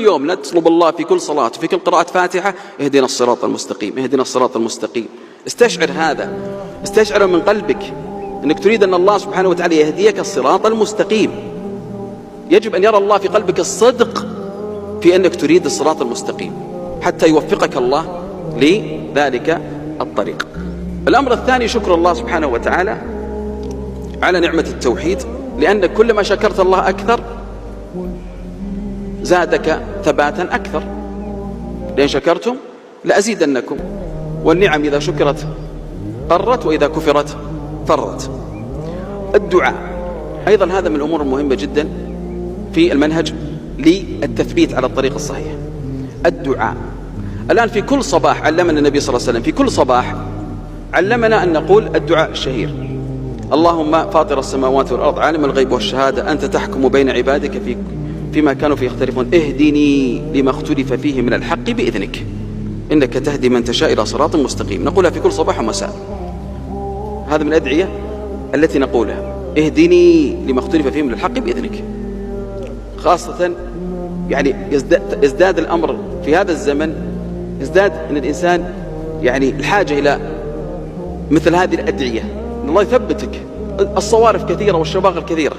يوم نطلب الله في كل صلاة وفي كل قراءة فاتحة: اهدنا الصراط المستقيم، اهدنا الصراط المستقيم. استشعر هذا، استشعر من قلبك أنك تريد أن الله سبحانه وتعالى يهديك الصراط المستقيم. يجب أن يرى الله في قلبك الصدق في أنك تريد الصراط المستقيم حتى يوفقك الله لذلك الطريق. الأمر الثاني شكر الله سبحانه وتعالى على نعمة التوحيد، لأن كلما شكرت الله أكثر زادك ثباتا أكثر. لأن شكرتم لأزيدنكم، والنعم إذا شكرت قرت وإذا كفرت فرت. الدعاء أيضا هذا من الأمور المهمة جدا في المنهج للتثبيت على الطريق الصحيح. الدعاء الآن في كل صباح علمنا النبي صلى الله عليه وسلم، في كل صباح علمنا أن نقول الدعاء الشهير: اللهم فاطر السماوات والأرض عالم الغيب والشهادة أنت تحكم بين عبادك فيما كانوا فيه يختلفون اهدني لما اختلف فيه من الحق بإذنك إنك تهدي من تشاء إلى صراط مستقيم. نقولها في كل صباح ومساء. هذا من الأدعية التي نقولها: اهدني لما اختلف فيه من الحق بإذنك. خاصة يعني يزداد الأمر في هذا الزمن، يزداد أن الإنسان يعني الحاجة إلى مثل هذه الأدعية، أن الله يثبتك. الصوارف كثيرة والشواغل كثيرة،